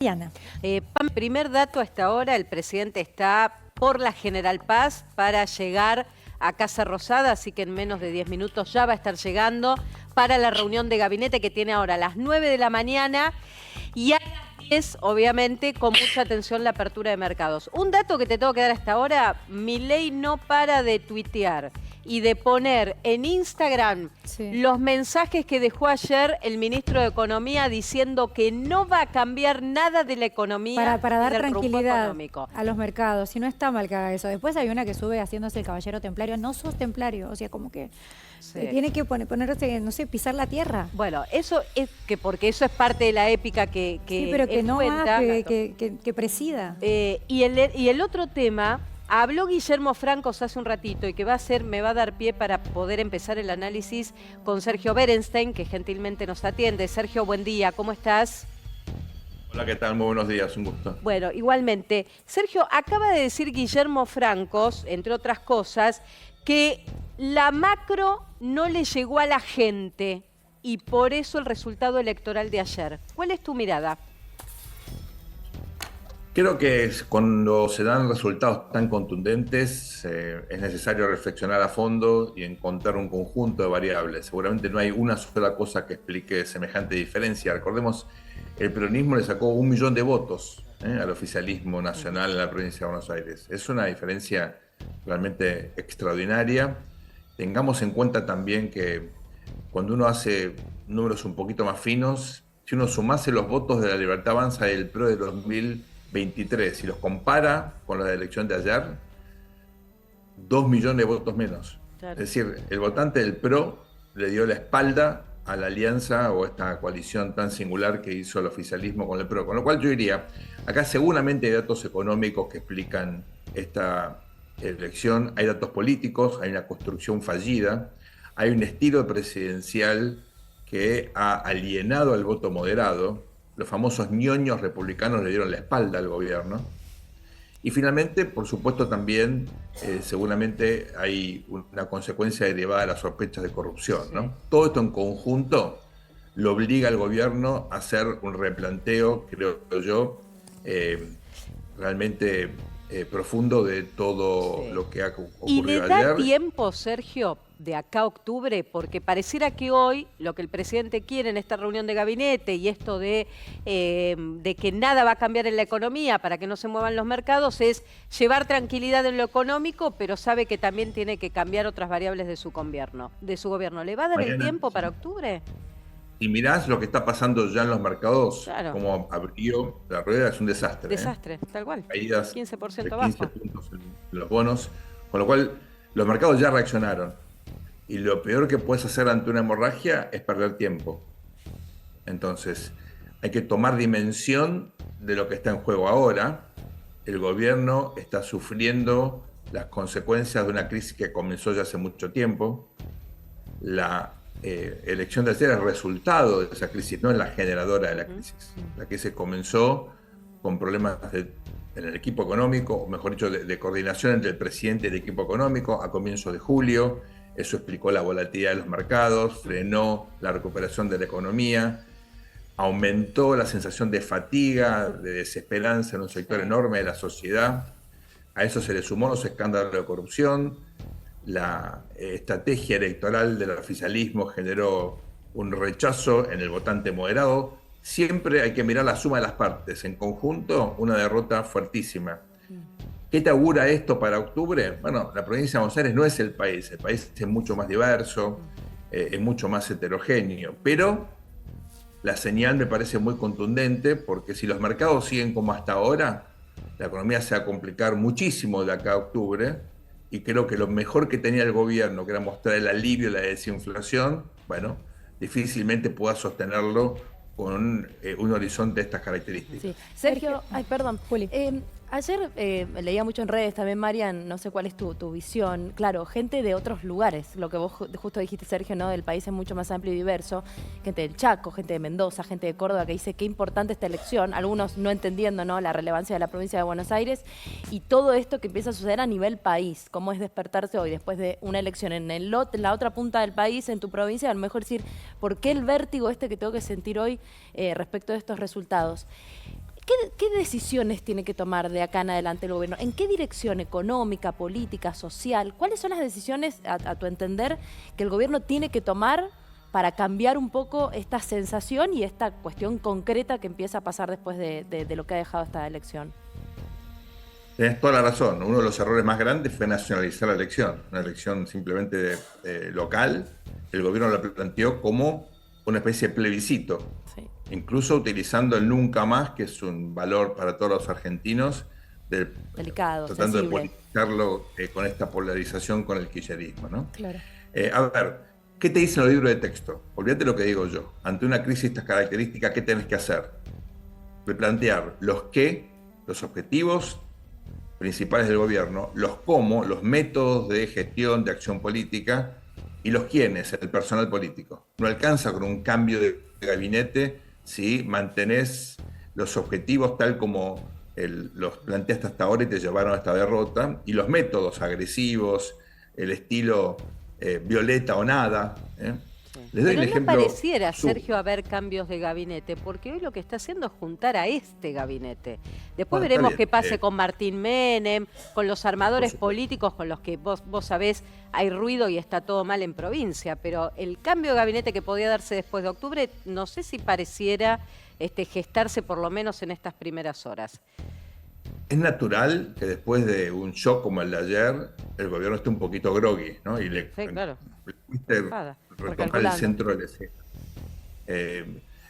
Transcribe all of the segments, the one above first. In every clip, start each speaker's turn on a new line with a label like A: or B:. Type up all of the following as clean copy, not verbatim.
A: Diana.
B: Pam, primer dato hasta ahora, el presidente está por la General Paz para llegar a Casa Rosada, así que en menos de 10 minutos ya va a estar llegando para la reunión de gabinete que tiene ahora a las 9 de la mañana y a las 10, obviamente, con mucha atención la apertura de mercados. Un dato que te tengo que dar hasta ahora, Milei no para de tuitear y de poner en Instagram los mensajes que dejó ayer el ministro de Economía diciendo que no va a cambiar nada de la economía
A: para dar
B: del rumbo
A: tranquilidad
B: económico.
A: a los mercados. Y no está mal que haga eso. Después hay una que sube haciéndose el caballero templario. No sos templario, o sea, como que tiene que ponerse, no sé, pisar la tierra.
B: Bueno, eso es que porque eso es parte de la épica que
A: sí, pero que no
B: cuenta,
A: que presida.
B: Y el otro tema, habló Guillermo Francos hace un ratito y que me va a dar pie para poder empezar el análisis con Sergio Berenstein, que gentilmente nos atiende. Sergio, buen día, ¿cómo estás?
C: Hola, ¿qué tal? Muy buenos días, un gusto.
B: Bueno, igualmente. Sergio, acaba de decir Guillermo Francos, entre otras cosas, que la macro no le llegó a la gente y por eso el resultado electoral de ayer. ¿Cuál es tu mirada?
C: Creo que cuando se dan resultados tan contundentes es necesario reflexionar a fondo y encontrar un conjunto de variables. Seguramente no hay una sola cosa que explique semejante diferencia. Recordemos, el peronismo le sacó 1 millón de votos al oficialismo nacional en la provincia de Buenos Aires. Es una diferencia realmente extraordinaria. Tengamos en cuenta también que cuando uno hace números un poquito más finos, si uno sumase los votos de la Libertad Avanza y el PRO de 2023 y los compara con la de la elección de ayer, 2 millones de votos menos. Claro. Es decir, el votante del PRO le dio la espalda a la alianza o esta coalición tan singular que hizo el oficialismo con el PRO. Con lo cual yo diría, acá seguramente hay datos económicos que explican esta elección, hay datos políticos, hay una construcción fallida, hay un estilo presidencial que ha alienado al voto moderado. Los famosos ñoños republicanos le dieron la espalda al gobierno. Y finalmente, por supuesto, también seguramente hay una consecuencia derivada de las sospechas de corrupción, ¿no? Todo esto en conjunto lo obliga al gobierno a hacer un replanteo, creo yo, realmente profundo de todo lo que ha ocurrido ayer.
B: ¿Y le da tiempo, Sergio, de acá a octubre? Porque pareciera que hoy lo que el presidente quiere en esta reunión de gabinete y esto de que nada va a cambiar en la economía para que no se muevan los mercados es llevar tranquilidad en lo económico, pero sabe que también tiene que cambiar otras variables de su gobierno. ¿Le va a dar el tiempo para octubre?
C: Si mirás lo que está pasando ya en los mercados,
B: claro,
C: como abrió la rueda, es un desastre.
B: Desastre, tal cual.
C: Caídas
B: 15%
C: de 15
B: abajo.
C: puntos en los bonos, con lo cual los mercados ya reaccionaron. Y lo peor que puedes hacer ante una hemorragia es perder tiempo. Entonces, hay que tomar dimensión de lo que está en juego ahora. El gobierno está sufriendo las consecuencias de una crisis que comenzó ya hace mucho tiempo. La elección de ayer es el resultado de esa crisis, no es la generadora de la crisis. La crisis comenzó con problemas en el equipo económico, o mejor dicho, de coordinación entre el presidente y el equipo económico a comienzos de julio. Eso explicó la volatilidad de los mercados, frenó la recuperación de la economía, aumentó la sensación de fatiga, de desesperanza en un sector enorme de la sociedad. A eso se le sumó los escándalos de corrupción. La estrategia electoral del oficialismo generó un rechazo en el votante moderado. Siempre hay que mirar la suma de las partes. En conjunto, una derrota fuertísima. ¿Qué te augura esto para octubre? Bueno, la provincia de Buenos Aires no es el país es mucho más diverso, es mucho más heterogéneo, pero la señal me parece muy contundente porque si los mercados siguen como hasta ahora, la economía se va a complicar muchísimo de acá a octubre y creo que lo mejor que tenía el gobierno, que era mostrar el alivio, la desinflación, bueno, difícilmente pueda sostenerlo con un horizonte de estas características.
D: Sí. Sergio, perdón, Juli. Ayer leía mucho en redes también, Marian, no sé cuál es tu visión. Claro, gente de otros lugares, lo que vos justo dijiste, Sergio, ¿no? El país es mucho más amplio y diverso. Gente del Chaco, gente de Mendoza, gente de Córdoba, que dice qué importante esta elección. Algunos no entendiendo, ¿no?, la relevancia de la provincia de Buenos Aires. Y todo esto que empieza a suceder a nivel país. Cómo es despertarse hoy después de una elección en la otra punta del país, en tu provincia. A lo mejor decir, ¿por qué el vértigo que tengo que sentir hoy respecto de estos resultados? ¿Qué ¿qué decisiones tiene que tomar de acá en adelante el gobierno? ¿En qué dirección económica, política, social? ¿Cuáles son las decisiones, a tu entender, que el gobierno tiene que tomar para cambiar un poco esta sensación y esta cuestión concreta que empieza a pasar después de lo que ha dejado esta elección?
C: Tenés toda la razón. Uno de los errores más grandes fue nacionalizar la elección. Una elección simplemente local. El gobierno la planteó como una especie de plebiscito.
D: Sí.
C: Incluso utilizando el nunca más, que es un valor para todos los argentinos,
D: Delicado,
C: tratando
D: sensible.
C: de politizarlo con esta polarización con el kirchnerismo, ¿no?
D: Claro.
C: A ver, ¿qué te dicen los libros de texto? Olvídate lo que digo yo. Ante una crisis de estas características, ¿qué tenés que hacer? Replantear los qué, los objetivos principales del gobierno, los cómo, los métodos de gestión, de acción política, y los quiénes, el personal político. No alcanza con un cambio de gabinete si mantenés los objetivos tal como los planteaste hasta ahora y te llevaron a esta derrota, y los métodos agresivos, el estilo violeta o nada. Les doy
B: Pero
C: el
B: no
C: ejemplo.
B: pareciera, Sergio, haber cambios de gabinete, porque hoy lo que está haciendo es juntar a este gabinete. Después
C: Bueno,
B: veremos
C: está
B: qué
C: bien,
B: pase con Martín Menem, con los armadores
C: supuesto.
B: políticos con los que vos sabés hay ruido y está todo mal en provincia, pero el cambio de gabinete que podía darse después de octubre, no sé si pareciera gestarse por lo menos en estas primeras horas.
C: Es natural que después de un shock como el de ayer, el gobierno esté un poquito groggy, ¿no? Y
B: Sí, claro.
C: le cueste
B: Nada,
C: retomar el
D: recalculando.
C: centro de la escena.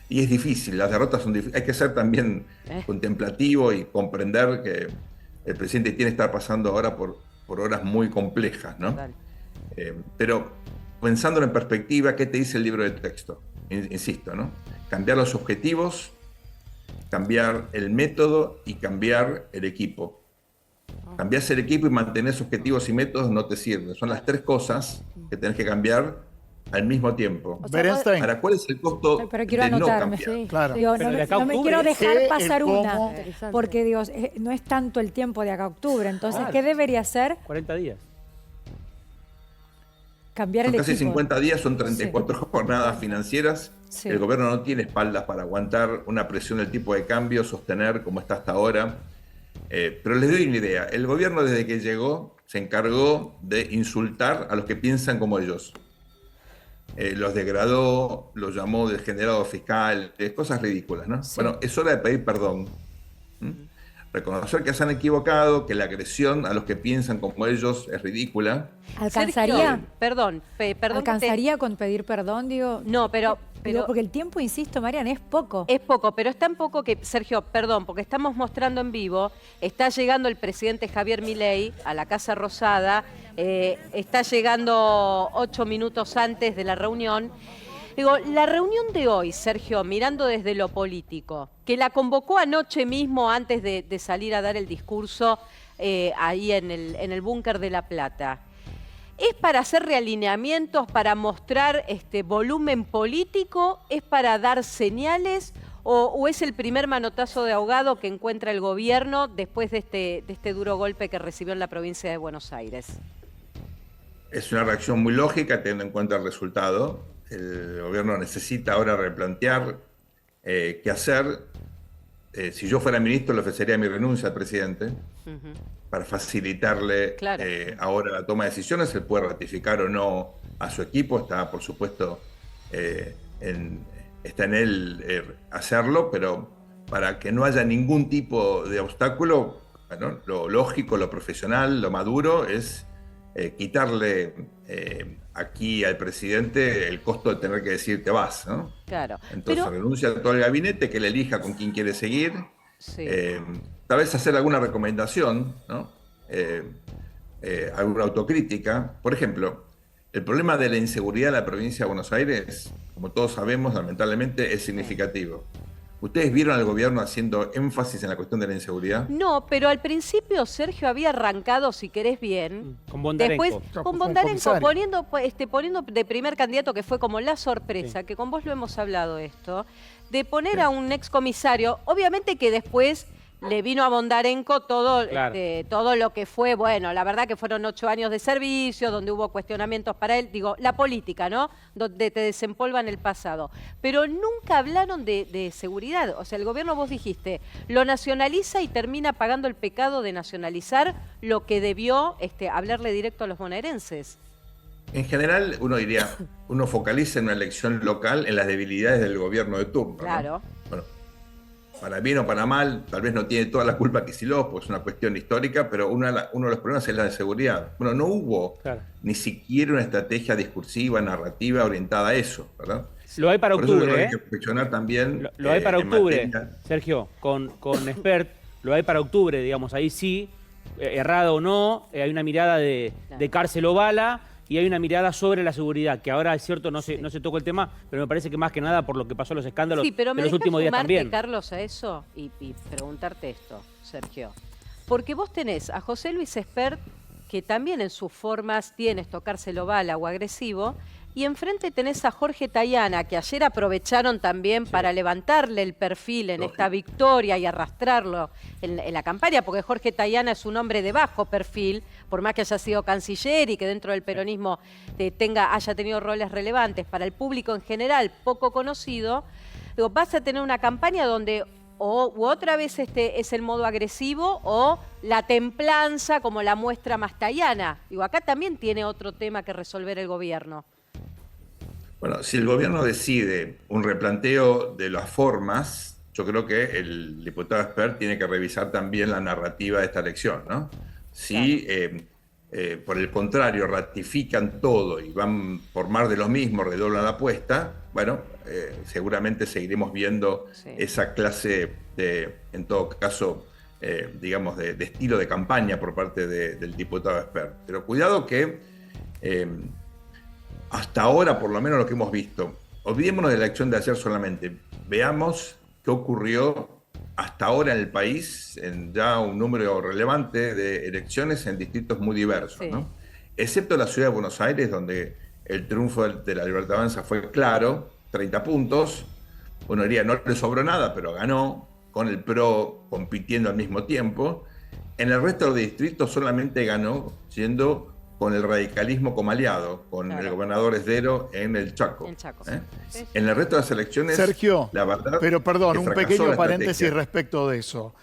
C: Y es difícil, las derrotas son difíciles. Hay que ser también contemplativo y comprender que el presidente tiene que estar pasando ahora por horas muy complejas, ¿no?
B: Total.
C: Pero pensándolo en perspectiva, ¿qué te dice el libro de texto? Insisto, ¿no? Cambiar los objetivos, cambiar el método y cambiar el equipo. Cambiar el equipo y mantener objetivos y métodos no te sirve. Son las tres cosas que tenés que cambiar al mismo tiempo.
D: O sea,
E: Berenstein.
C: Ahora, ¿cuál es el costo
A: Ay, pero quiero
C: de no
A: anotarme,
C: cambiar?
D: sí.
E: Claro.
A: Digo,
F: Pero
A: no,
F: de acá a
A: no me
F: octubre,
A: quiero dejar
E: ¿qué,
A: pasar
E: el
A: una,
E: cómo?
D: Interesante.
A: porque digo, no es tanto el tiempo de acá a octubre, entonces,
F: Claro.
A: ¿qué debería hacer?
F: 40 días.
A: Cambiar
C: Son
A: el
C: casi
A: equipo.
C: 50 días, son 34 jornadas financieras.
A: Sí.
C: El gobierno no tiene espaldas para aguantar una presión del tipo de cambio, sostener como está hasta ahora. Pero les doy una idea. El gobierno desde que llegó se encargó de insultar a los que piensan como ellos. Los degradó, los llamó degenerados fiscales, cosas ridículas, ¿no?
A: Sí.
C: Bueno, es hora de pedir perdón. Reconocer que se han equivocado, que la agresión a los que piensan como ellos es ridícula.
A: ¿Alcanzaría?
B: Sergio, perdón que te-
A: ¿Alcanzaría con pedir perdón? Digo,
B: No, pero
A: digo, porque el tiempo, insisto, Marian, es poco.
B: es poco, pero es tan poco que, Sergio, perdón, porque estamos mostrando en vivo, está llegando el presidente Javier Milei a la Casa Rosada, está llegando 8 minutos antes de la reunión. Digo, la reunión de hoy, Sergio, mirando desde lo político, que la convocó anoche mismo antes de salir a dar el discurso ahí en el búnker de La Plata, ¿es para hacer realineamientos, para mostrar volumen político? ¿Es para dar señales? ¿O es el primer manotazo de ahogado que encuentra el gobierno después de este duro golpe que recibió en la provincia de Buenos Aires?
C: Es una reacción muy lógica teniendo en cuenta el resultado. El gobierno necesita ahora replantear qué hacer. Si yo fuera ministro, le ofrecería mi renuncia al presidente para facilitarle
B: Claro.
C: ahora la toma de decisiones. Él puede ratificar o no a su equipo. Está, por supuesto, está en él hacerlo, pero para que no haya ningún tipo de obstáculo, bueno, lo lógico, lo profesional, lo maduro es quitarle aquí al presidente el costo de tener que decir te vas, ¿no?
B: Claro.
C: Entonces
B: Pero,
C: renuncia a todo el gabinete, que él elija con quién quiere seguir,
B: sí.
C: tal vez hacer alguna recomendación, ¿no? Alguna autocrítica. Por ejemplo, el problema de la inseguridad en la provincia de Buenos Aires, como todos sabemos, lamentablemente es significativo. ¿Ustedes vieron al gobierno haciendo énfasis en la cuestión de la inseguridad?
B: No, pero al principio Sergio había arrancado, si querés bien,
F: Con Bondarenko.
B: después
E: Claro,
B: con
E: fue un
B: Bondarenko
E: comisario.
B: poniendo de primer candidato, que fue como la sorpresa,
F: Sí.
B: que con vos lo hemos hablado esto, de poner a un excomisario, obviamente que después le vino a Bondarenko todo,
E: Claro.
B: todo lo que fue, bueno, la verdad que fueron 8 años de servicio, donde hubo cuestionamientos para él, digo, la política, ¿no? Donde te desempolvan el pasado. Pero nunca hablaron de seguridad. O sea, el gobierno, vos dijiste, lo nacionaliza y termina pagando el pecado de nacionalizar lo que debió hablarle directo a los bonaerenses.
C: En general, uno focaliza en una elección local en las debilidades del gobierno de turno, ¿no?
B: Claro.
C: Bueno, para bien o para mal, tal vez no tiene toda la culpa Kicillof, porque es una cuestión histórica, pero uno de los problemas es la de seguridad. Bueno, no hubo ni siquiera una estrategia discursiva, narrativa orientada a eso, ¿verdad?
E: Lo hay para
C: Por eso
E: octubre,
C: hay que reflexionar también.
E: Lo hay para octubre,
C: materia...
E: Sergio, con Espert, lo hay para octubre, digamos, ahí sí, errado o no, hay una mirada de cárcel o bala, y hay una mirada sobre la seguridad, que ahora es cierto, no se tocó el tema, pero me parece que más que nada por lo que pasó en los escándalos
B: Sí, pero
E: de los últimos días también.
B: Carlos, a eso y preguntarte esto, Sergio. Porque vos tenés a José Luis Espert, que también en sus formas tienes tocárselo bala o agresivo, y enfrente tenés a Jorge Tayana, que ayer aprovecharon también para levantarle el perfil en esta victoria y arrastrarlo en la campaña, porque Jorge Tayana es un hombre de bajo perfil, por más que haya sido canciller y que dentro del peronismo haya tenido roles relevantes para el público en general, poco conocido. Digo, vas a tener una campaña donde u otra vez es el modo agresivo o la templanza como la muestra más Tayana. Digo, acá también tiene otro tema que resolver el gobierno.
C: Bueno, si el gobierno decide un replanteo de las formas, yo creo que el diputado Espert tiene que revisar también la narrativa de esta elección, ¿no? Si, por el contrario, ratifican todo y van por más de lo mismo, redoblan la apuesta, bueno, seguramente seguiremos viendo esa clase de, en todo caso, digamos, de estilo de campaña por parte del diputado Espert. Pero cuidado que... hasta ahora, por lo menos lo que hemos visto, olvidémonos de la elección de ayer solamente, veamos qué ocurrió hasta ahora en el país, en ya un número relevante de elecciones en distritos muy diversos, ¿no? Excepto la ciudad de Buenos Aires, donde el triunfo de la Libertad Avanza fue claro, 30 puntos, uno diría no le sobró nada, pero ganó, con el PRO compitiendo al mismo tiempo. En el resto de los distritos solamente ganó siendo con el radicalismo como aliado, con el gobernador Esdero en el Chaco. En el resto de las elecciones,
F: Sergio,
C: la verdad,
F: pero perdón, un pequeño paréntesis
C: estrategia.
F: respecto de eso.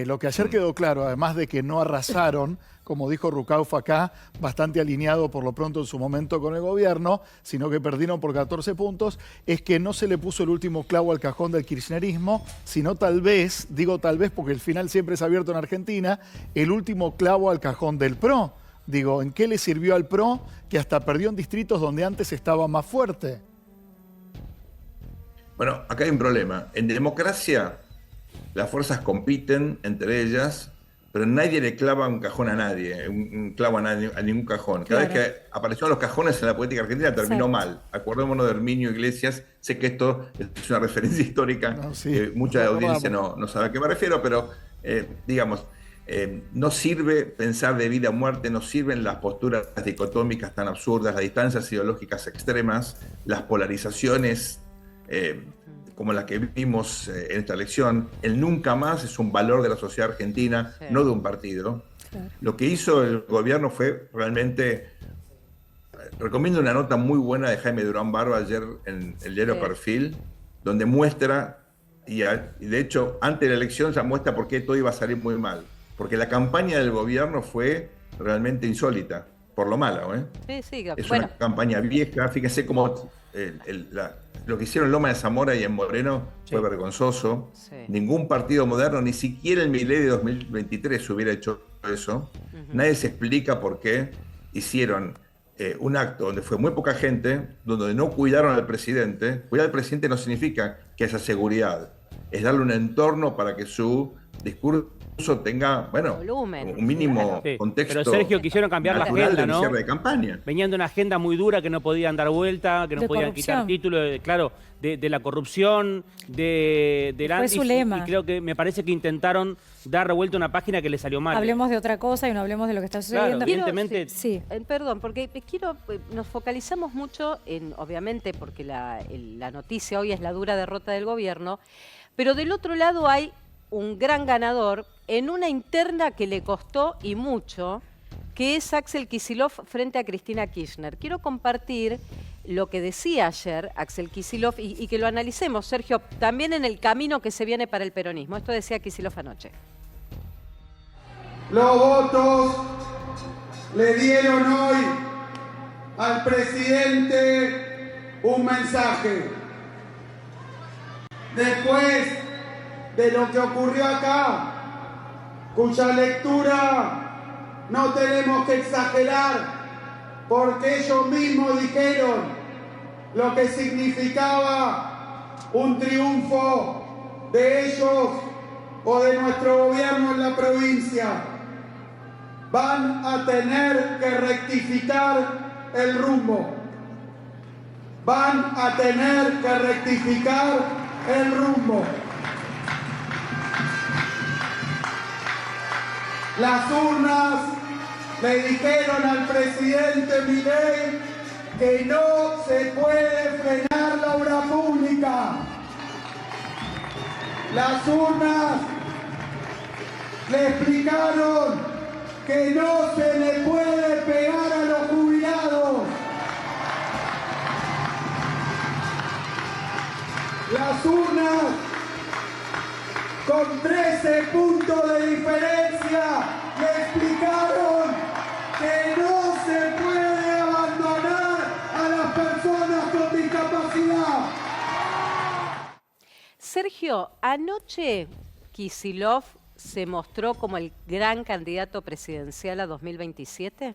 F: Lo que ayer quedó claro, además de que no arrasaron, como dijo Rucauf acá, bastante alineado por lo pronto en su momento con el gobierno, sino que perdieron por 14 puntos, es que no se le puso el último clavo al cajón del kirchnerismo, sino tal vez, digo tal vez porque el final siempre es abierto en Argentina, el último clavo al cajón del PRO. Digo, ¿en qué le sirvió al PRO que hasta perdió en distritos donde antes estaba más fuerte?
C: Bueno, acá hay un problema. En democracia, las fuerzas compiten entre ellas, pero nadie le clava un cajón a nadie, un clavo a ningún cajón. Cada vez que aparecieron los cajones en la política argentina terminó mal. Acordémonos de Herminio Iglesias. Sé que esto es una referencia histórica, mucha audiencia no sabe a qué me refiero, pero digamos... no sirve pensar de vida o muerte, no sirven las posturas dicotómicas tan absurdas, las distancias ideológicas extremas, las polarizaciones como las que vimos en esta elección. El nunca más es un valor de la sociedad argentina, no de un partido. Lo que hizo el gobierno fue realmente... Recomiendo una nota muy buena de Jaime Durán Barba ayer en el diario Perfil, donde muestra, y de hecho antes de la elección ya muestra por qué todo iba a salir muy mal. Porque la campaña del gobierno fue realmente insólita, por lo malo, ¿eh? Es una campaña vieja. Fíjense cómo lo que hicieron en Loma de Zamora y en Moreno fue vergonzoso. Ningún partido moderno, ni siquiera el Milei de 2023 hubiera hecho eso. Nadie se explica por qué hicieron un acto donde fue muy poca gente, donde no cuidaron al presidente. Cuidar al presidente no significa que haya seguridad, es darle un entorno para que su discurso tenga, bueno, volumen, un mínimo contexto.
E: Pero Sergio, quisieron cambiar la agenda, ¿no?
C: Cierre de campaña.
E: Venían de una agenda muy dura que no podían dar vuelta, que no podían quitar títulos, claro, de la corrupción, del anti.
A: Fue su lema.
E: Y creo que me parece que intentaron dar revuelta una página que le salió mal.
A: Hablemos de otra cosa y no hablemos de lo que está sucediendo.
E: Claro, evidentemente.
B: Perdón, porque nos focalizamos mucho en, obviamente, porque la noticia hoy es la dura derrota del gobierno, pero del otro lado hay un gran ganador en una interna que le costó y mucho, que es Axel Kicillof frente a Cristina Kirchner. Quiero compartir lo que decía ayer Axel Kicillof y que lo analicemos, Sergio, también en el camino que se viene para el peronismo. Esto decía Kicillof anoche.
G: Los votos le dieron hoy al presidente un mensaje. Después de lo que ocurrió acá, cuya lectura no tenemos que exagerar, porque ellos mismos dijeron lo que significaba un triunfo de ellos o de nuestro gobierno en la provincia. Van a tener que rectificar el rumbo. Van a tener que rectificar el rumbo. Las urnas le dijeron al presidente Milei que no se puede frenar la obra pública. Las urnas le explicaron que no se le puede pegar a los jubilados. Las urnas, con 13 puntos de diferencia, le explicaron que no se puede abandonar a las personas con discapacidad.
B: Sergio, anoche Kicillof se mostró como el gran candidato presidencial a 2027.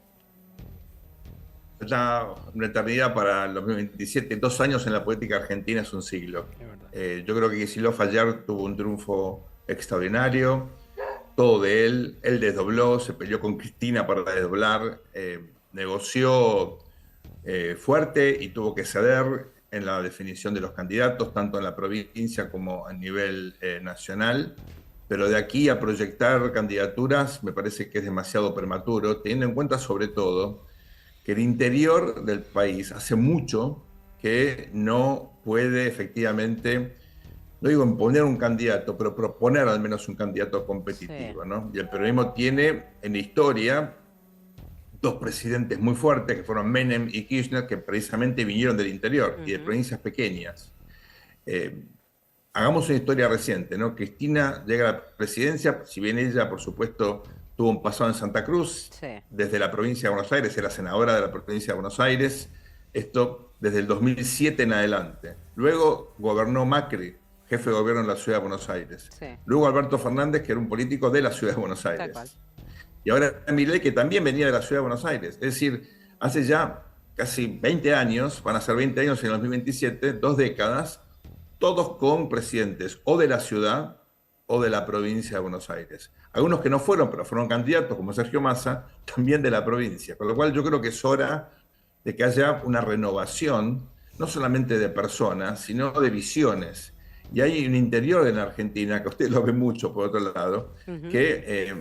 C: Una eternidad para el 2027. 2 años en la política argentina es un siglo. Yo creo que Kicillof ayer tuvo un triunfo extraordinario. Todo de él. Él desdobló, se peleó con Cristina para desdoblar, negoció fuerte y tuvo que ceder en la definición de los candidatos, tanto en la provincia como a nivel nacional. Pero de aquí a proyectar candidaturas me parece que es demasiado prematuro, teniendo en cuenta sobre todo que el interior del país hace mucho que no puede efectivamente, no digo imponer un candidato, pero proponer al menos un candidato competitivo, sí, ¿no? Y el peronismo tiene en la historia 2 presidentes muy fuertes, que fueron Menem y Kirchner, que precisamente vinieron del interior y de provincias pequeñas. Hagamos una historia reciente, ¿no? Cristina llega a la presidencia, si bien ella, por supuesto, tuvo un pasado en Santa Cruz, sí, desde la provincia de Buenos Aires, era senadora de la provincia de Buenos Aires, esto desde el 2007 en adelante. Luego gobernó Macri, jefe de gobierno en la ciudad de Buenos Aires. Sí. Luego Alberto Fernández, que era un político de la ciudad de Buenos Aires. Y ahora Milei, que también venía de la ciudad de Buenos Aires. Es decir, hace ya casi 20 años, van a ser 20 años en el 2027, 2 décadas, todos con presidentes o de la ciudad o de la provincia de Buenos Aires. Algunos que no fueron, pero fueron candidatos, como Sergio Massa, también de la provincia. Con lo cual yo creo que es hora de que haya una renovación, no solamente de personas, sino de visiones. Y hay un interior en la Argentina, que usted lo ve mucho por otro lado, que,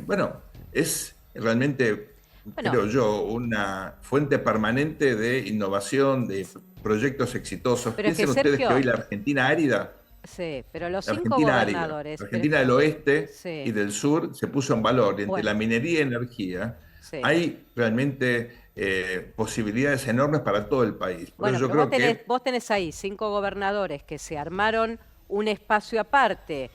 C: es realmente, creo yo, una fuente permanente de innovación, de proyectos exitosos.
B: Pero
C: Piensen ustedes, Sergio, que hoy la Argentina árida,
B: sí, pero los 5 gobernadores.
C: La Argentina del oeste y del sur se puso en valor. Y entre la minería y energía hay realmente posibilidades enormes para todo el país. Por eso yo creo
B: vos tenés ahí 5 gobernadores que se armaron un espacio aparte,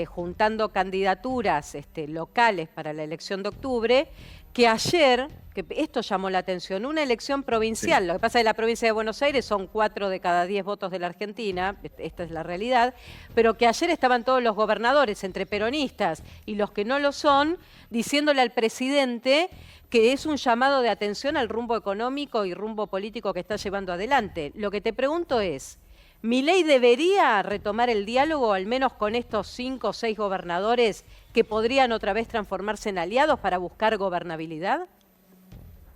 B: juntando candidaturas locales para la elección de octubre, que ayer, que esto llamó la atención, una elección provincial, lo que pasa es que la provincia de Buenos Aires son 4 de cada 10 votos de la Argentina, esta es la realidad, pero que ayer estaban todos los gobernadores, entre peronistas y los que no lo son, diciéndole al presidente que es un llamado de atención al rumbo económico y rumbo político que está llevando adelante. Lo que te pregunto es, ¿Milei debería retomar el diálogo, al menos con estos 5 o 6 gobernadores que podrían otra vez transformarse en aliados para buscar gobernabilidad?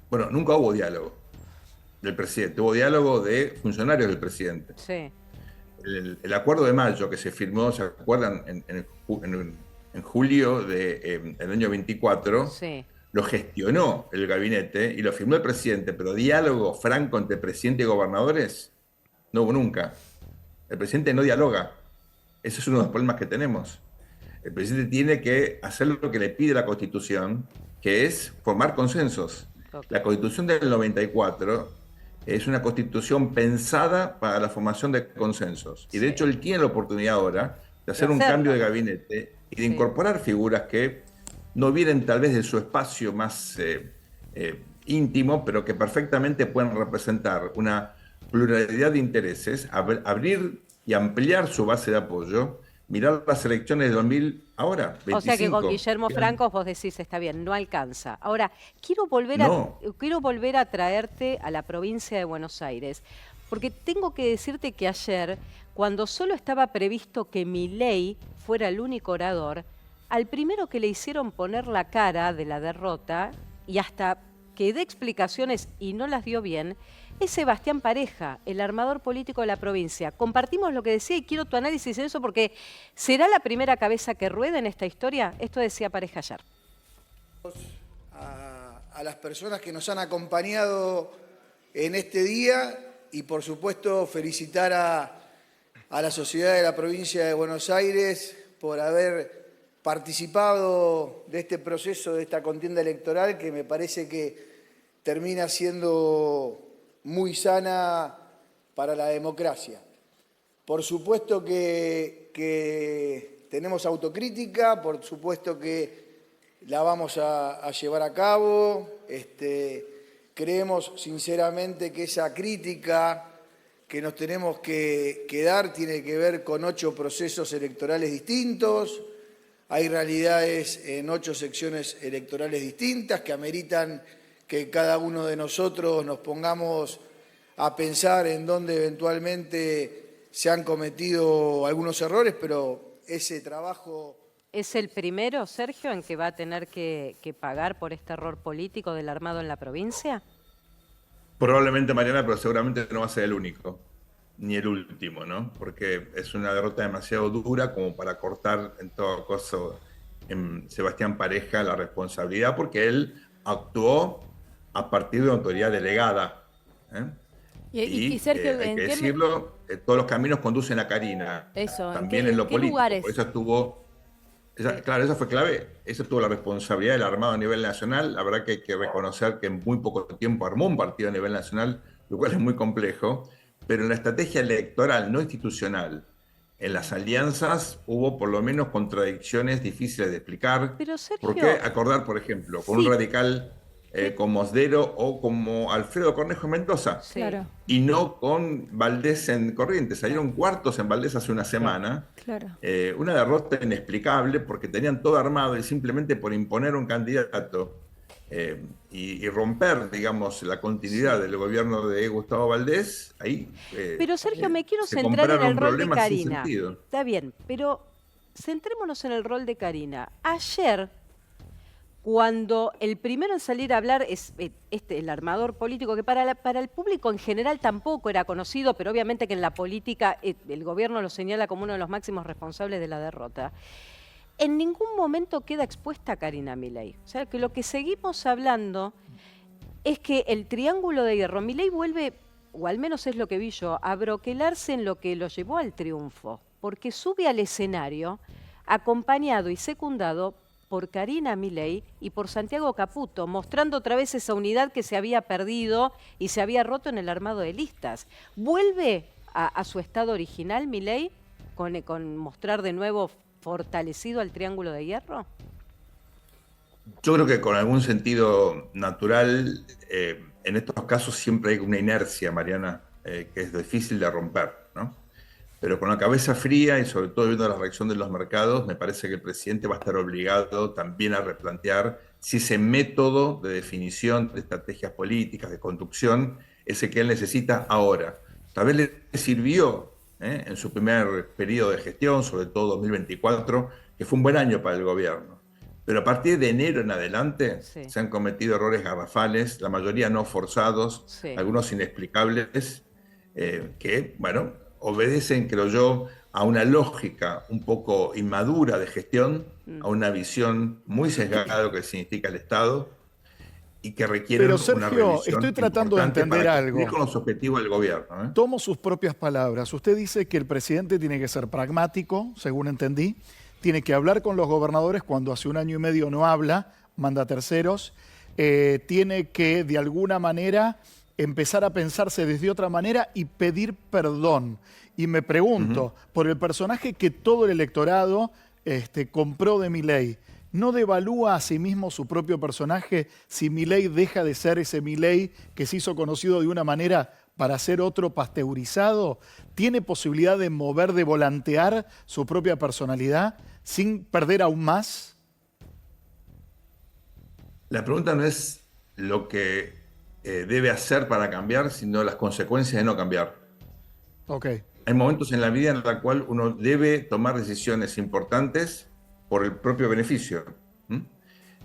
C: Bueno, nunca hubo diálogo del presidente, hubo diálogo de funcionarios del presidente.
B: Sí.
C: El acuerdo de mayo que se firmó, ¿se acuerdan? En julio del año 24, sí, lo gestionó el gabinete y lo firmó el presidente, pero diálogo franco entre presidente y gobernadores no hubo nunca. El presidente no dialoga. Ese es uno de los problemas que tenemos. El presidente tiene que hacer lo que le pide la Constitución, que es formar consensos. La Constitución del 94 es una Constitución pensada para la formación de consensos. Y de hecho él tiene la oportunidad ahora de hacer un cambio de gabinete y de incorporar figuras que no vienen tal vez de su espacio más íntimo, pero que perfectamente pueden representar una pluralidad de intereses, abrir y ampliar su base de apoyo, mirar las elecciones de 2000 ahora, 25.
B: O sea que con Guillermo Franco vos decís, está bien, no alcanza. Ahora, quiero volver a traerte a la provincia de Buenos Aires, porque tengo que decirte que ayer, cuando solo estaba previsto que Milei fuera el único orador, al primero que le hicieron poner la cara de la derrota, y hasta que dé explicaciones y no las dio bien, es Sebastián Pareja, el armador político de la provincia. Compartimos lo que decía y quiero tu análisis en eso porque ¿será la primera cabeza que rueda en esta historia? Esto decía Pareja ayer.
H: A las personas que nos han acompañado en este día y por supuesto felicitar a la sociedad de la provincia de Buenos Aires por haber participado de este proceso, de esta contienda electoral que me parece que termina siendo muy sana para la democracia. Por supuesto que tenemos autocrítica, por supuesto que la vamos a llevar a cabo. Creemos sinceramente que esa crítica que nos tenemos que dar tiene que ver con 8 procesos electorales distintos. Hay realidades en 8 secciones electorales distintas que ameritan que cada uno de nosotros nos pongamos a pensar en dónde eventualmente se han cometido algunos errores, pero ese trabajo...
B: ¿Es el primero, Sergio, en que va a tener que pagar por este error político del armado en la provincia?
C: Probablemente, Mariana, pero seguramente no va a ser el único, ni el último, ¿no? Porque es una derrota demasiado dura como para cortar en todo caso en Sebastián Pareja la responsabilidad, porque él actuó a partir de una autoridad delegada. Y Sergio, hay que decirlo, todos los caminos conducen a Karina.
D: Eso,
C: también en lo político.
D: Lugares?
C: Por eso estuvo... claro, esa fue clave. Esa tuvo la responsabilidad del armado a nivel nacional. La verdad que hay que reconocer que en muy poco tiempo armó un partido a nivel nacional, lo cual es muy complejo. Pero en la estrategia electoral, no institucional, en las alianzas hubo por lo menos contradicciones difíciles de explicar.
B: Pero Sergio...
C: ¿Por qué acordar, por ejemplo, con un radical como Osdero o como Alfredo Cornejo en Mendoza?
A: Sí. Claro.
C: Y no con Valdés en Corrientes. Salieron cuartos en Valdés hace una semana.
A: Claro.
C: Una derrota inexplicable porque tenían todo armado y simplemente por imponer un candidato y romper, digamos, la continuidad del gobierno de Gustavo Valdés, ahí...
B: pero Sergio, me quiero centrar en el rol de Karina.
C: Sentido.
B: Está bien, pero centrémonos en el rol de Karina. Ayer, cuando el primero en salir a hablar es el armador político, que para el público en general tampoco era conocido, pero obviamente que en la política el gobierno lo señala como uno de los máximos responsables de la derrota, en ningún momento queda expuesta Karina Milei. O sea, que lo que seguimos hablando es que el triángulo de hierro, Milei vuelve, o al menos es lo que vi yo, a broquelarse en lo que lo llevó al triunfo, porque sube al escenario acompañado y secundado por Karina Milei y por Santiago Caputo, mostrando otra vez esa unidad que se había perdido y se había roto en el armado de listas. ¿Vuelve a su estado original Milei con mostrar de nuevo fortalecido al triángulo de hierro?
C: Yo creo que con algún sentido natural, en estos casos siempre hay una inercia, Mariana, que es difícil de romper, ¿no? Pero con la cabeza fría y sobre todo viendo la reacción de los mercados, me parece que el presidente va a estar obligado también a replantear si ese método de definición de estrategias políticas, de conducción, es el que él necesita ahora. Tal vez le sirvió en su primer periodo de gestión, sobre todo 2024, que fue un buen año para el gobierno. Pero a partir de enero en adelante se han cometido errores garrafales, la mayoría no forzados, algunos inexplicables, que, bueno, obedecen, creo yo, a una lógica un poco inmadura de gestión, a una visión muy sesgada de lo que significa el Estado y que requieren
F: Pero Sergio,
C: una revisión
F: estoy tratando de entender
C: para
F: algo.
C: cumplir con los objetivos del gobierno.
F: Tomo sus propias palabras. Usted dice que el presidente tiene que ser pragmático, según entendí, tiene que hablar con los gobernadores cuando hace 1 año y medio no habla, manda a terceros, tiene que de alguna manera empezar a pensarse desde otra manera y pedir perdón. Y me pregunto, por el personaje que todo el electorado compró de Milei, ¿no devalúa a sí mismo su propio personaje si Milei deja de ser ese Milei que se hizo conocido de una manera para ser otro pasteurizado? ¿Tiene posibilidad de mover, de volantear su propia personalidad sin perder aún más?
C: La pregunta no es lo que debe hacer para cambiar, sino las consecuencias de no cambiar.
F: Ok.
C: Hay momentos en la vida en la cual uno debe tomar decisiones importantes por el propio beneficio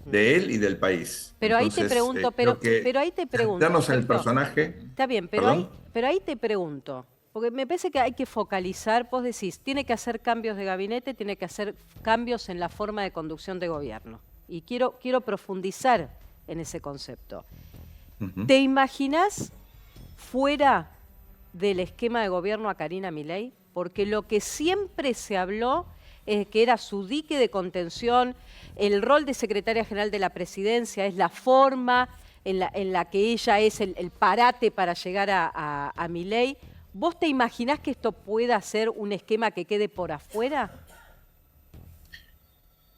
C: de él y del país.
B: Pero
C: Entonces,
B: ahí te pregunto, pero ahí te pregunto.
C: Centrarnos en el
B: Sergio.
C: personaje.
B: Está bien, pero ahí te pregunto. Porque me parece que hay que focalizar, vos decís, tiene que hacer cambios de gabinete, tiene que hacer cambios en la forma de conducción de gobierno. Y quiero profundizar en ese concepto. ¿Te imaginás fuera del esquema de gobierno a Karina Milei? Porque lo que siempre se habló es que era su dique de contención, el rol de secretaria general de la presidencia es la forma en la que ella es el parate para llegar a Milei. ¿Vos te imaginás que esto pueda ser un esquema que quede por afuera?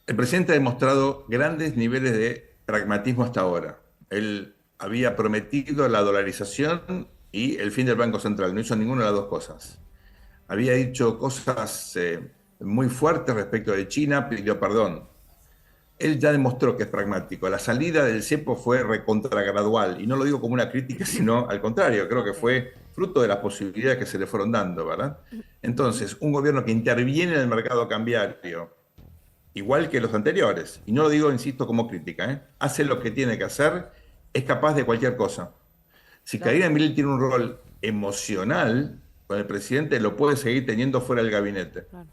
C: El presidente ha demostrado grandes niveles de pragmatismo hasta ahora. Él había prometido la dolarización y el fin del Banco Central. No hizo ninguna de las dos cosas. Había dicho cosas muy fuertes respecto de China, pidió perdón. Él ya demostró que es pragmático. La salida del cepo fue recontragradual, y no lo digo como una crítica, sino al contrario, creo que fue fruto de las posibilidades que se le fueron dando, ¿verdad? Entonces, un gobierno que interviene en el mercado cambiario, igual que los anteriores, y no lo digo, insisto, como crítica, hace lo que tiene que hacer, es capaz de cualquier cosa. Si Karina Milei tiene un rol emocional con el presidente, lo puede seguir teniendo fuera del gabinete.
D: Claro.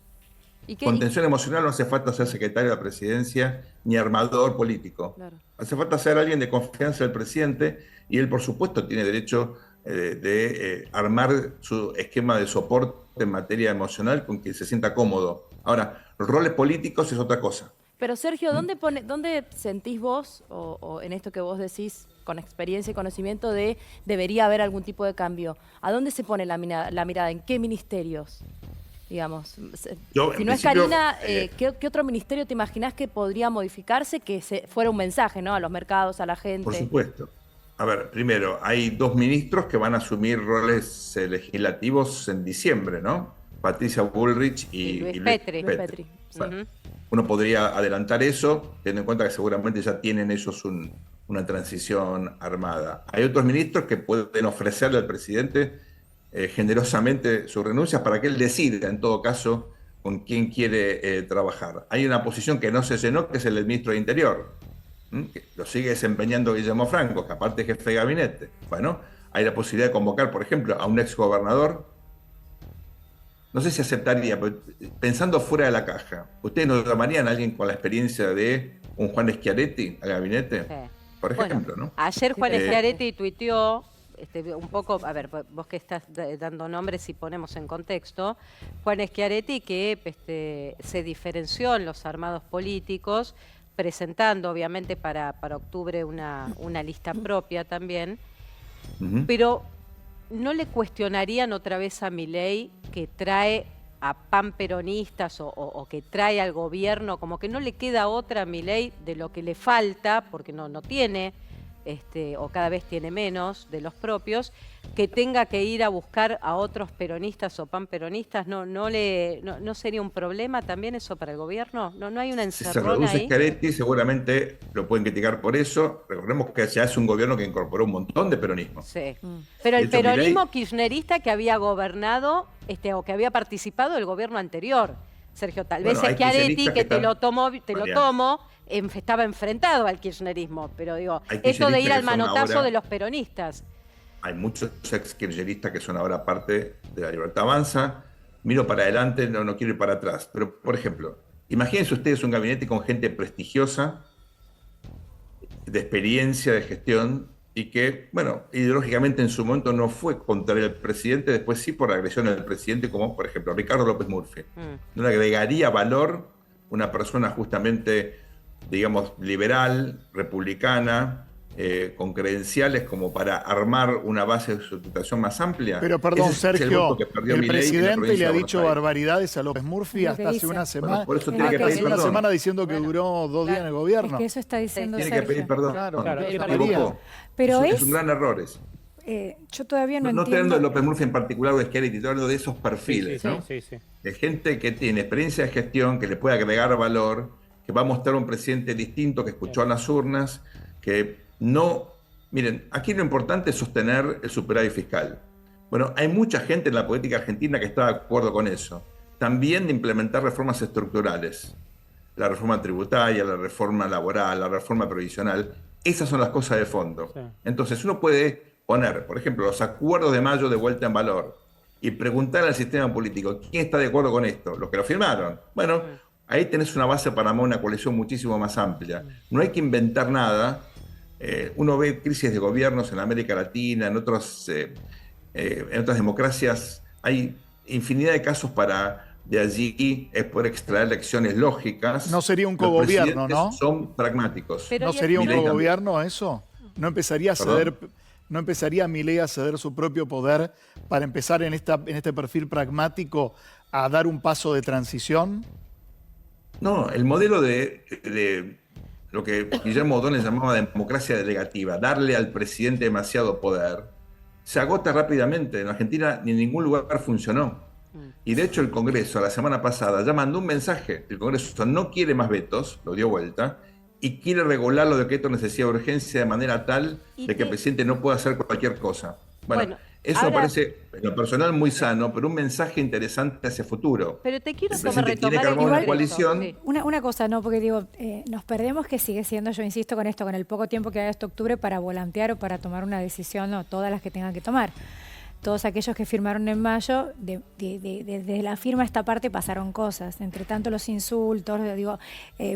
C: Contención emocional no hace falta ser secretario de la presidencia ni armador político.
D: Claro.
C: Hace falta ser alguien de confianza del presidente, y él, por supuesto, tiene derecho de armar su esquema de soporte en materia emocional con que se sienta cómodo. Ahora, los roles políticos es otra cosa.
D: Pero Sergio, ¿dónde sentís vos, o en esto que vos decís con experiencia y conocimiento, de debería haber algún tipo de cambio? ¿A dónde se pone la mirada? ¿En qué ministerios? Digamos, si no es Karina, ¿qué otro ministerio te imaginás que podría modificarse, que fuera un mensaje, ¿no? A los mercados, a la gente?
C: Por supuesto. A ver, primero, hay 2 ministros que van a asumir roles legislativos en diciembre, ¿no? Patricia Bullrich y Luis Petri. Bueno, uno podría adelantar eso, teniendo en cuenta que seguramente ya tienen ellos una transición armada. Hay otros ministros que pueden ofrecerle al presidente generosamente sus renuncias para que él decida, en todo caso, con quién quiere trabajar. Hay una posición que no se llenó, que es el del ministro de Interior, que lo sigue desempeñando Guillermo Franco, que aparte es jefe de gabinete. Bueno, hay la posibilidad de convocar, por ejemplo, a un exgobernador. No sé si aceptaría, pero pensando fuera de la caja, ¿ustedes no llamarían a alguien con la experiencia de un Juan Schiaretti al gabinete? Sí. Por ejemplo, ¿no?
B: Ayer Juan Schiaretti tuiteó un poco, a ver, vos que estás dando nombres y ponemos en contexto, Juan Schiaretti que se diferenció en los armados políticos, presentando obviamente para octubre una lista propia también, pero ¿no le cuestionarían otra vez a Milei que trae a panperonistas o que trae al gobierno, como que no le queda otra a Milei de lo que le falta, porque no tiene, o cada vez tiene menos de los propios, que tenga que ir a buscar a otros peronistas o panperonistas? ¿No sería un problema también eso para el gobierno? ¿No hay una encerrona ahí?
C: Si se reduce Schiaretti, seguramente lo pueden criticar por eso. Recordemos que se hace un gobierno que incorporó un montón de peronismo.
B: Sí. Pero el peronismo kirchnerista que había gobernado o que había participado del gobierno anterior, Sergio, tal vez Schiaretti, que te lo tomo, estaba enfrentado al kirchnerismo, pero digo, esto de ir al manotazo de los peronistas.
C: Hay muchos ex kirchneristas que son ahora parte de La Libertad Avanza. Miro para adelante, no quiero ir para atrás. Pero, por ejemplo, imagínense ustedes un gabinete con gente prestigiosa, de experiencia, de gestión, y que, bueno, ideológicamente en su momento no fue contra el presidente, después sí por agresión al presidente, como por ejemplo Ricardo López Murphy. No le agregaría valor una persona justamente, digamos, liberal, republicana, con credenciales como para armar una base de sustentación más amplia.
F: Pero perdón,
C: Ese es el
F: Sergio,
C: voto que perdió
F: el
C: Milei en la
F: presidente
C: provincia
F: le ha
C: de Buenos
F: dicho
C: Aires.
F: barbaridades a López Murphy
A: Lo que
F: hasta hace
A: dice.
F: una semana.
C: Bueno, por eso
A: tiene que
F: hasta
A: pedir
F: hace una
C: perdón.
F: semana diciendo que duró 2 días en el
A: Es
F: gobierno.
A: que eso está diciendo
C: Tiene que
A: Sergio.
C: pedir perdón.
F: Claro,
E: claro,
C: Se
E: pero
C: equivocó.
A: Pero
C: es
A: es-
C: un gran error ese.
A: Yo todavía no
C: No estoy hablando
A: entiendo.
C: de López Murphy en particular o de Schiaretti, estoy hablando de esos perfiles, ¿no?
E: Sí, sí.
C: De gente que tiene experiencia de gestión, que le puede agregar valor, que va a mostrar un presidente distinto, que escuchó a las urnas, que no... Miren, aquí lo importante es sostener el superávit fiscal. Bueno, hay mucha gente en la política argentina que está de acuerdo con eso. También de implementar reformas estructurales. La reforma tributaria, la reforma laboral, la reforma previsional. Esas son las cosas de fondo.
E: Sí.
C: Entonces uno puede poner, por ejemplo, los acuerdos de mayo de vuelta en valor y preguntar al sistema político, ¿quién está de acuerdo con esto? Los que lo firmaron. Bueno, ahí tenés una base para armar una coalición muchísimo más amplia. No hay que inventar nada. Uno ve crisis de gobiernos en América Latina, en otras democracias. Hay infinidad de casos para de allí es poder extraer lecciones lógicas.
F: No sería un
C: Los
F: cogobierno,
C: presidentes
F: ¿no?
C: Son pragmáticos.
B: Pero
F: ¿No
B: y-
F: sería un
C: Milei también.
F: cogobierno eso? ¿No empezaría a ceder, no empezaría Milei a ceder su propio poder para empezar en este perfil pragmático a dar un paso de transición?
C: No, el modelo de lo que Guillermo O'Donnell llamaba democracia delegativa, darle al presidente demasiado poder, se agota rápidamente. En Argentina ni en ningún lugar funcionó. Y de hecho el Congreso la semana pasada ya mandó un mensaje. El Congreso no quiere más vetos, lo dio vuelta, y quiere regular los decretos de necesidad de urgencia de manera tal de que el presidente no pueda hacer cualquier cosa. Bueno, eso me
B: ahora-
C: parece, en lo personal, muy sano, pero un mensaje interesante hacia futuro.
B: Pero te quiero
C: El presidente tiene que
B: retomar
C: armar una
B: el
C: coalición.
B: sí.
A: Una cosa, no, porque digo, nos perdemos que sigue siendo, yo insisto con esto, con el poco tiempo que hay este octubre para volantear o para tomar una decisión, no, todas las que tengan que tomar. Todos aquellos que firmaron en mayo, desde la firma a esta parte pasaron cosas. Entre tanto los insultos, digo,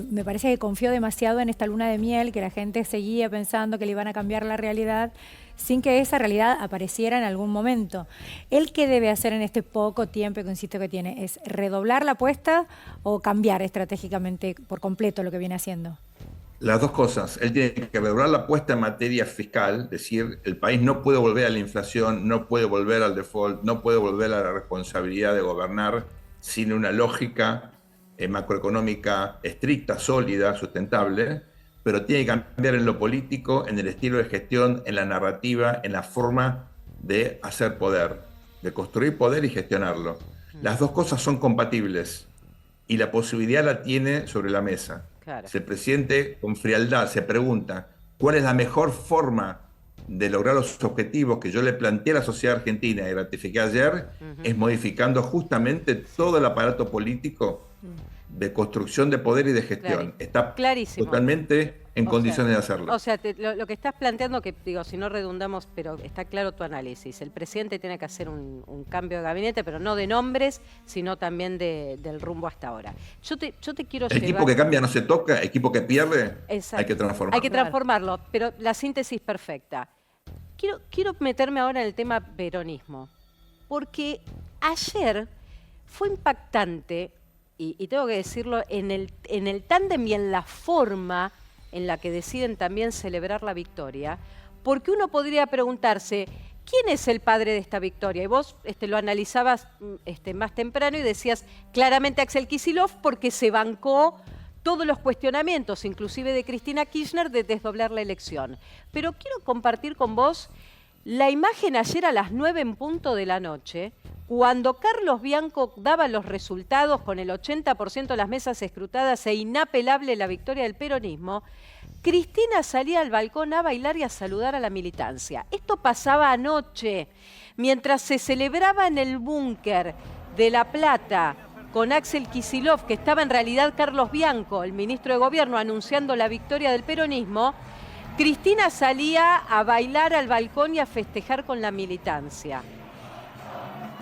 A: me parece que confió demasiado en esta luna de miel, que la gente seguía pensando que le iban a cambiar la realidad, sin que esa realidad apareciera en algún momento. ¿Él qué debe hacer en este poco tiempo que insisto que tiene? ¿Es redoblar la apuesta o cambiar estratégicamente por completo lo que viene haciendo?
C: Las dos cosas. Él tiene que redoblar la apuesta en materia fiscal, es decir, el país no puede volver a la inflación, no puede volver al default, no puede volver a la responsabilidad de gobernar sin una lógica macroeconómica estricta, sólida, sustentable, pero tiene que cambiar en lo político, en el estilo de gestión, en la narrativa, en la forma de hacer poder, de construir poder y gestionarlo. Las dos cosas son compatibles y la posibilidad la tiene sobre la mesa.
B: Claro.
C: Si el presidente con frialdad se pregunta cuál es la mejor forma de lograr los objetivos que yo le planteé a la sociedad argentina y ratifiqué ayer, es modificando justamente todo el aparato político de construcción de poder y de gestión. Está
B: Clarísimo.
C: totalmente en condiciones de hacerlo.
B: O sea, lo que estás planteando, que digo, si no redundamos, pero está claro tu análisis. El presidente tiene que hacer un cambio de gabinete, pero no de nombres, sino también del rumbo hasta ahora. Yo te quiero
C: El
B: llevar...
C: equipo que cambia no se toca, equipo que pierde
B: Exacto.
C: hay que transformarlo.
B: Hay que transformarlo, pero la síntesis perfecta. Quiero meterme ahora en el tema peronismo, porque ayer fue impactante, y tengo que decirlo, en el tándem y en la forma en la que deciden también celebrar la victoria, porque uno podría preguntarse, ¿quién es el padre de esta victoria? Y vos lo analizabas más temprano y decías claramente Axel Kicillof, porque se bancó todos los cuestionamientos, inclusive de Cristina Kirchner, de desdoblar la elección. Pero quiero compartir con vos la imagen ayer a las 9 en punto de la noche, cuando Carlos Bianco daba los resultados con el 80% de las mesas escrutadas e inapelable la victoria del peronismo. Cristina salía al balcón a bailar y a saludar a la militancia. Esto pasaba anoche, mientras se celebraba en el búnker de La Plata con Axel Kicillof, que estaba en realidad Carlos Bianco, el ministro de Gobierno, anunciando la victoria del peronismo. Cristina salía a bailar al balcón y a festejar con la militancia.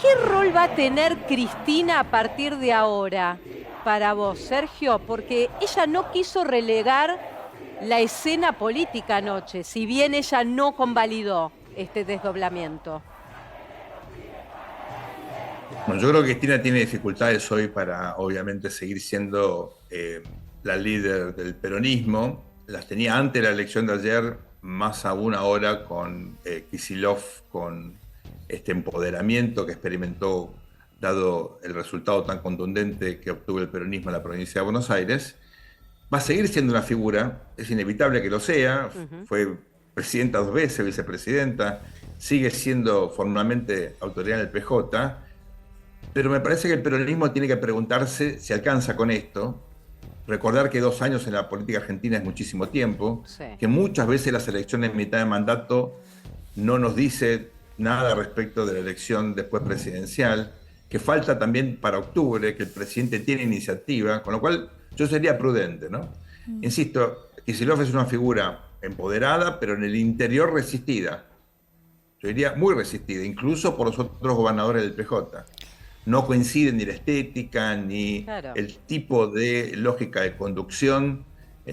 B: ¿Qué rol va a tener Cristina a partir de ahora para vos, Sergio? Porque ella no quiso relegar la escena política anoche, si bien ella no convalidó este desdoblamiento.
C: Bueno, yo creo que Cristina tiene dificultades hoy para, obviamente, seguir siendo la líder del peronismo. Las tenía antes de la elección de ayer, más aún ahora con Kicillof, con este empoderamiento que experimentó dado el resultado tan contundente que obtuvo el peronismo en la provincia de Buenos Aires. Va a seguir siendo una figura, es inevitable que lo sea, fue presidenta 2 veces, vicepresidenta, sigue siendo formalmente autoridad en el PJ, pero me parece que el peronismo tiene que preguntarse si alcanza con esto, recordar que 2 años en la política argentina es muchísimo tiempo, que muchas veces las elecciones en mitad de mandato no nos dice nada respecto de la elección después presidencial, que falta también para octubre, que el presidente tiene iniciativa, con lo cual yo sería prudente, ¿no? Insisto, Kicillof es una figura empoderada, pero en el interior resistida. Yo diría muy resistida, incluso por los otros gobernadores del PJ. No coinciden ni la estética, ni el tipo de lógica de conducción.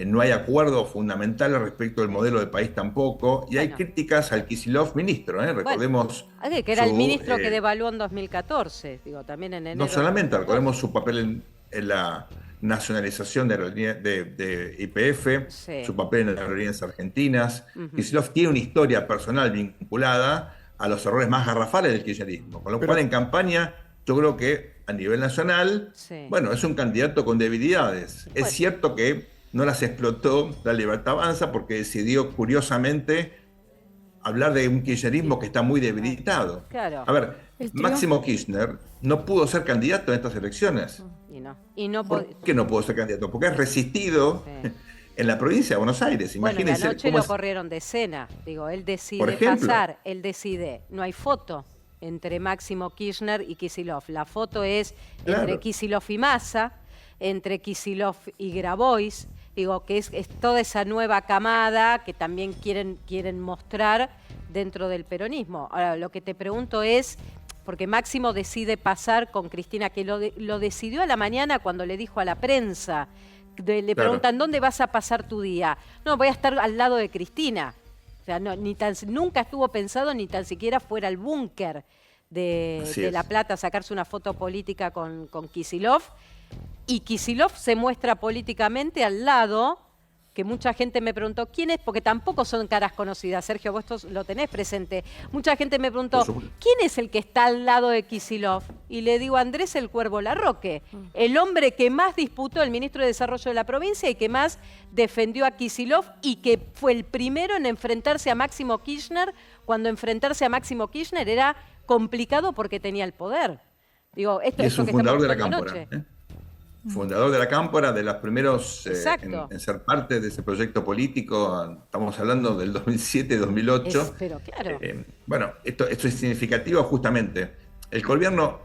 C: No hay acuerdo fundamental respecto del modelo de país tampoco. Y hay críticas al Kicillof ministro, recordemos...
B: Bueno, que era el ministro que devaluó en 2014, digo, también en enero.
C: No solamente, recordemos su papel en la nacionalización de YPF, su papel en las aerolíneas argentinas. Kicillof tiene una historia personal vinculada a los errores más garrafales del kirchnerismo, con lo cual en campaña yo creo que a nivel nacional, bueno, es un candidato con debilidades. Es cierto que no las explotó la Libertad Avanza porque decidió curiosamente hablar de un kirchnerismo que está muy debilitado. A ver, Máximo Kirchner no pudo ser candidato en estas elecciones. ¿Por qué no pudo ser candidato? Porque es resistido en la provincia de Buenos Aires. Imagínense.
B: Bueno, anoche lo corrieron de escena. Digo, él decide pasar, él decide. No hay foto entre Máximo Kirchner y Kicillof. La foto es entre Kicillof y Massa, entre Kicillof y Grabois. Digo, que es toda esa nueva camada que también quieren mostrar dentro del peronismo. Ahora, lo que te pregunto es, porque Máximo decide pasar con Cristina, que lo decidió a la mañana cuando le dijo a la prensa, le preguntan, ¿dónde vas a pasar tu día? No, voy a estar al lado de Cristina. O sea, nunca estuvo pensado ni tan siquiera fuera al búnker de La Plata a sacarse una foto política con Kicillof. Y Kicillof se muestra políticamente al lado, que mucha gente me preguntó, ¿quién es? Porque tampoco son caras conocidas. Sergio, vos esto lo tenés presente. Mucha gente me preguntó, ¿quién es el que está al lado de Kicillof? Y le digo, Andrés el Cuervo Larroque, el hombre que más disputó, el ministro de Desarrollo de la provincia, y que más defendió a Kicillof, y que fue el primero en enfrentarse a Máximo Kirchner, cuando enfrentarse a Máximo Kirchner era complicado porque tenía el poder. Digo, esto es un fundador de la Cámpora.
C: Fundador de la Cámpora, de los primeros en ser parte de ese proyecto político, estamos hablando del 2007-2008.
B: Pero claro.
C: Bueno, esto es significativo justamente. El gobierno,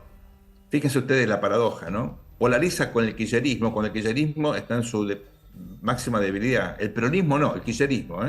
C: fíjense ustedes la paradoja, ¿no? Polariza con el kirchnerismo, cuando el kirchnerismo está en su máxima debilidad. El peronismo no, el kirchnerismo.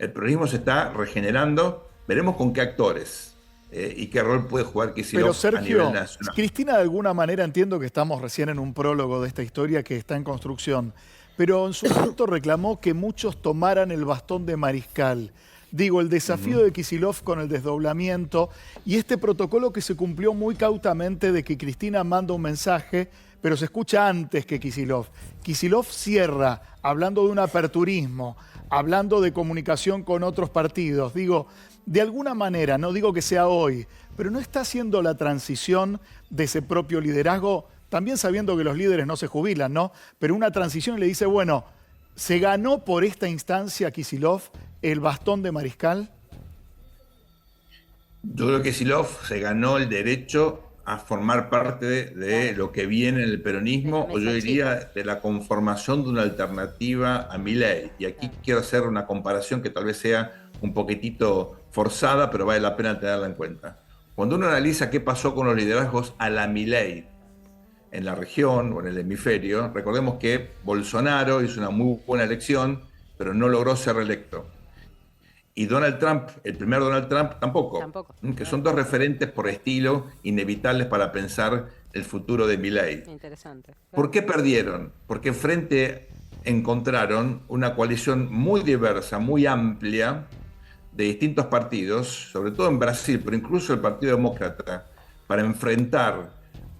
C: El peronismo se está regenerando, veremos con qué actores. ¿Y qué rol puede jugar Kicillof a nivel nacional?
F: Cristina, de alguna manera, entiendo que estamos recién en un prólogo de esta historia que está en construcción, pero en su momento reclamó que muchos tomaran el bastón de mariscal. Digo, el desafío de Kicillof con el desdoblamiento y este protocolo que se cumplió muy cautamente de que Cristina manda un mensaje, pero se escucha antes que Kicillof. Kicillof cierra, hablando de un aperturismo, hablando de comunicación con otros partidos. Digo, de alguna manera, no digo que sea hoy, pero no está haciendo la transición de ese propio liderazgo, también sabiendo que los líderes no se jubilan, ¿no? Pero una transición y le dice, bueno, ¿se ganó por esta instancia Kicillof el bastón de mariscal?
C: Yo creo que Kicillof se ganó el derecho a formar parte de lo que viene en el peronismo, o yo diría de la conformación de una alternativa a Milei. Y aquí quiero hacer una comparación que tal vez sea un poquitito forzada, pero vale la pena tenerla en cuenta. Cuando uno analiza qué pasó con los liderazgos a la Milei en la región o en el hemisferio, recordemos que Bolsonaro hizo una muy buena elección, pero no logró ser reelecto. Y Donald Trump, el primer Donald Trump, tampoco. Que son dos referentes por estilo inevitables para pensar el futuro de Milei.
B: Interesante.
C: ¿Por qué perdieron? Porque frente encontraron una coalición muy diversa, muy amplia, de distintos partidos, sobre todo en Brasil, pero incluso el Partido Demócrata, para enfrentar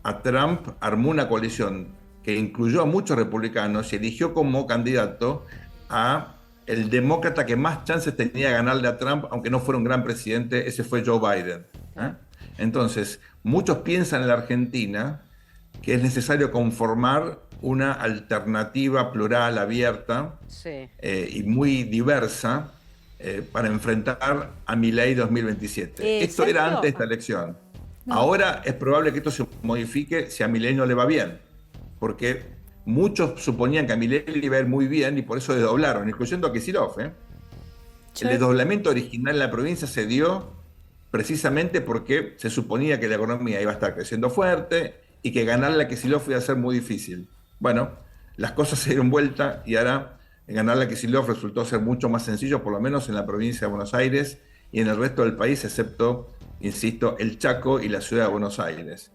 C: a Trump, armó una coalición que incluyó a muchos republicanos y eligió como candidato a el demócrata que más chances tenía de ganarle a Trump, aunque no fuera un gran presidente, ese fue Joe Biden. Entonces, muchos piensan en la Argentina que es necesario conformar una alternativa plural, abierta y muy diversa para enfrentar a Milei 2027. Esto era antes de esta elección. No. Ahora es probable que esto se modifique si a Milei no le va bien, porque muchos suponían que a Milei le iba a ir muy bien y por eso desdoblaron, incluyendo a Kicillof. El desdoblamiento original en la provincia se dio precisamente porque se suponía que la economía iba a estar creciendo fuerte y que ganarle a Kicillof iba a ser muy difícil. Bueno, las cosas se dieron vuelta y ahora ganarle a Kicillof resultó ser mucho más sencillo, por lo menos en la provincia de Buenos Aires y en el resto del país, excepto, insisto, el Chaco y la ciudad de Buenos Aires.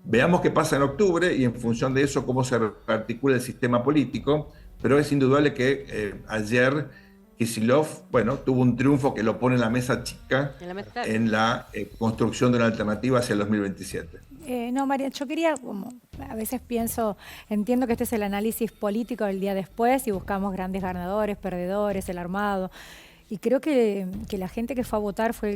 C: Veamos qué pasa en octubre y en función de eso cómo se articula el sistema político, pero es indudable que ayer Kicillof, tuvo un triunfo que lo pone en la mesa chica en la construcción de una alternativa hacia el 2027.
A: No, María, yo quería, a veces pienso, entiendo que este es el análisis político del día después y buscamos grandes ganadores, perdedores, el armado. Y creo que la gente que fue a votar fue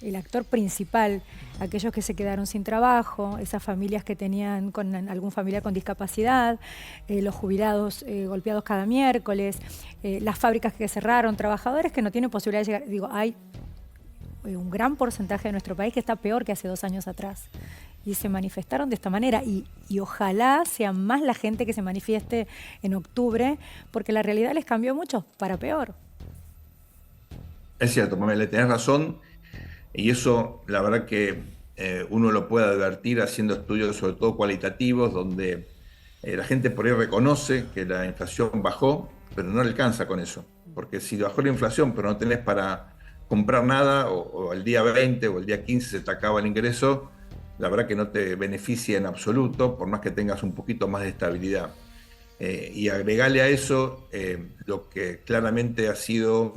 A: el actor principal, aquellos que se quedaron sin trabajo, esas familias que tenían algún familiar con discapacidad, los jubilados golpeados cada miércoles, las fábricas que cerraron, trabajadores que no tienen posibilidad de llegar. Digo, hay un gran porcentaje de nuestro país que está peor que hace 2 años atrás. Y se manifestaron de esta manera. Y ojalá sea más la gente que se manifieste en octubre, porque la realidad les cambió mucho para peor.
C: Es cierto, Pamela, tenés razón, y eso la verdad que uno lo puede advertir haciendo estudios sobre todo cualitativos, donde la gente por ahí reconoce que la inflación bajó, pero no le alcanza con eso, porque si bajó la inflación pero no tenés para comprar nada, o el día 20 o el día 15 se te acaba el ingreso, la verdad que no te beneficia en absoluto, por más que tengas un poquito más de estabilidad. Y agregarle a eso lo que claramente ha sido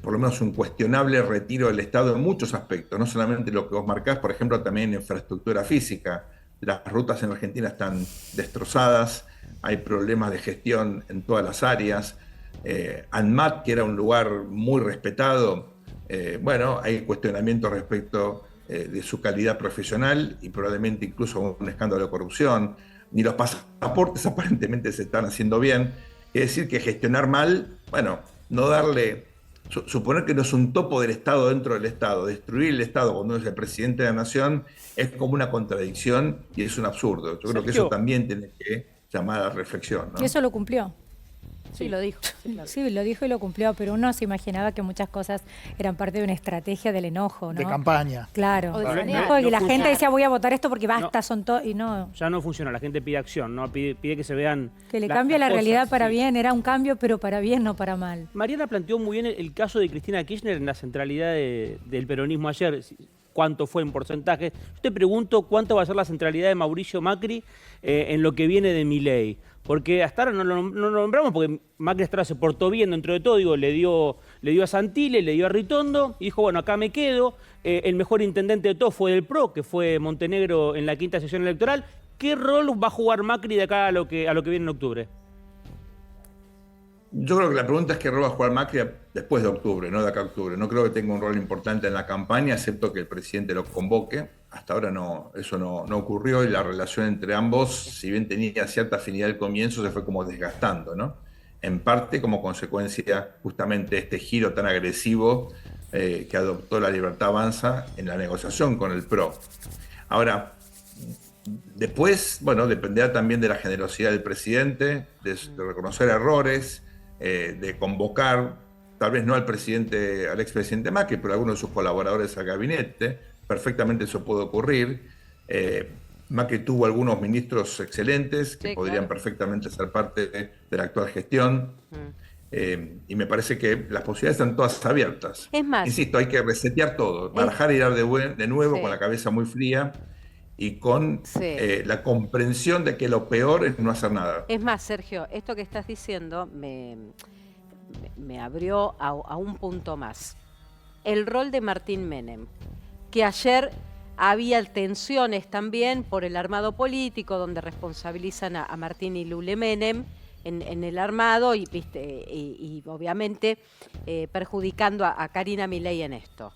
C: por lo menos un cuestionable retiro del Estado en muchos aspectos, no solamente lo que vos marcás, por ejemplo, también en infraestructura física. Las rutas en Argentina están destrozadas, hay problemas de gestión en todas las áreas. ANMAT, que era un lugar muy respetado, hay cuestionamientos respecto de su calidad profesional y probablemente incluso un escándalo de corrupción. Ni los pasaportes aparentemente se están haciendo bien. Es decir, que gestionar mal, no darle... Suponer que no es un topo del Estado dentro del Estado, destruir el Estado cuando uno es el presidente de la nación es como una contradicción y es un absurdo. Yo creo que eso también tiene que llamar a la reflexión, ¿no?
A: Y eso lo cumplió.
D: Sí, lo dijo.
A: Sí, lo dijo y lo cumplió, pero uno se imaginaba que muchas cosas eran parte de una estrategia del enojo, ¿no?
F: De campaña.
A: Claro.
D: De
A: enojo, y la gente decía, voy a votar esto porque basta, son todos, y no.
E: Ya no funciona, la gente pide acción, ¿no? Pide que se vean.
A: Que le cambie la realidad para bien, era un cambio, pero para bien, no para mal.
E: Mariana planteó muy bien el caso de Cristina Kirchner en la centralidad del peronismo ayer. ¿Cuánto fue en porcentaje? Yo te pregunto cuánto va a ser la centralidad de Mauricio Macri en lo que viene de Milei. Porque hasta ahora no lo nombramos porque Macri hasta ahora se portó bien dentro de todo. Digo, le dio a Santilli, le dio a Ritondo y dijo, bueno, acá me quedo. El mejor intendente de todo fue del PRO, que fue Montenegro en la 5ª sesión electoral. ¿Qué rol va a jugar Macri de acá a lo que viene en octubre?
C: Yo creo que la pregunta es qué rol va a jugar Macri después de octubre, no de acá a octubre. No creo que tenga un rol importante en la campaña, excepto que el presidente lo convoque. Hasta ahora eso no ocurrió y la relación entre ambos, si bien tenía cierta afinidad al comienzo, se fue como desgastando, ¿no? En parte como consecuencia justamente de este giro tan agresivo que adoptó la Libertad Avanza en la negociación con el PRO. Ahora, después, dependerá también de la generosidad del presidente, de reconocer errores, de convocar, tal vez no al expresidente Macri, pero a algunos de sus colaboradores al gabinete. Perfectamente eso puede ocurrir. Macri tuvo algunos ministros excelentes que podrían perfectamente ser parte de la actual gestión. Y me parece que las posibilidades están todas abiertas.
B: Es más,
C: insisto, hay que resetear todo, barajar y dar de nuevo con la cabeza muy fría y con la comprensión de que lo peor es no hacer nada.
B: Es más, Sergio, esto que estás diciendo me abrió a un punto más. El rol de Martín Menem, que ayer Había tensiones también por el armado político, donde responsabilizan a Martín y Lule Menem en el armado y obviamente perjudicando a Karina Milei en esto.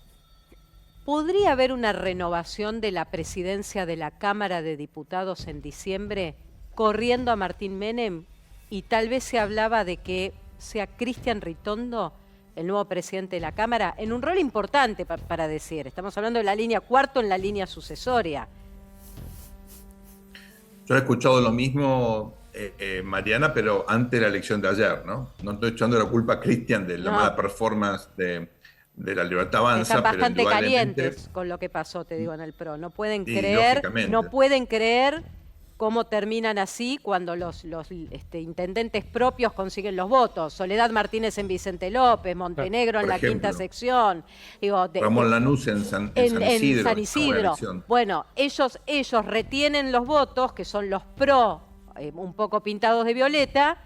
B: ¿Podría haber una renovación de la presidencia de la Cámara de Diputados en diciembre, corriendo a Martín Menem? Y tal vez se hablaba de que sea Cristian Ritondo el nuevo presidente de la Cámara, en un rol importante para decir. Estamos hablando de la línea cuarto en la línea sucesoria.
C: Yo he escuchado lo mismo, Mariana, pero antes de la elección de ayer, ¿no? No estoy echando la culpa a Cristian de la mala performance de la Libertad Avanza.
B: Están bastante
C: pero
B: calientes con lo que pasó, te digo, en el PRO. No pueden
C: Sí,
B: creer,
C: lógicamente.
B: cómo terminan así cuando los intendentes propios consiguen los votos. Soledad Martínez en Vicente López, Montenegro en la quinta sección. Digo,
C: Ramón Lanús en San Isidro.
B: San Isidro. Bueno, ellos retienen los votos, que son los pro, un poco pintados de violeta,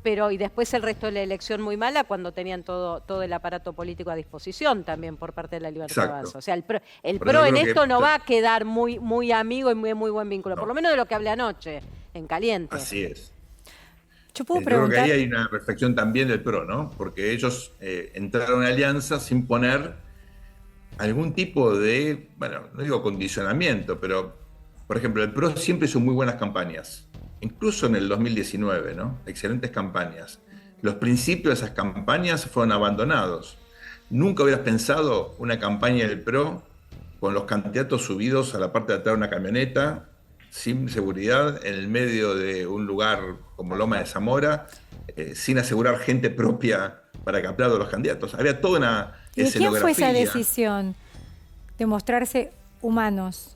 B: pero y después el resto de la elección muy mala cuando tenían todo el aparato político a disposición también por parte de la Libertad Avanza. O sea, el PRO en esto no va a quedar muy amigo y muy buen vínculo, por lo menos de lo que hablé anoche, en caliente.
C: Así es.
A: Yo puedo
C: Yo creo
A: preguntar.
C: que ahí hay una reflexión también del PRO, ¿no? Porque ellos entraron en alianza sin poner algún tipo de, bueno, no digo condicionamiento, pero, por ejemplo, el PRO siempre hizo muy buenas campañas. Incluso en el 2019, ¿no? Excelentes campañas. Los principios de esas campañas fueron abandonados. Nunca hubieras pensado una campaña del PRO con los candidatos subidos a la parte de atrás de una camioneta, sin seguridad, en el medio de un lugar como Loma de Zamora, sin asegurar gente propia para que aplaudan los candidatos. Había toda una
A: ¿Y de quién fue esa
C: escenografía.
A: decisión de mostrarse humanos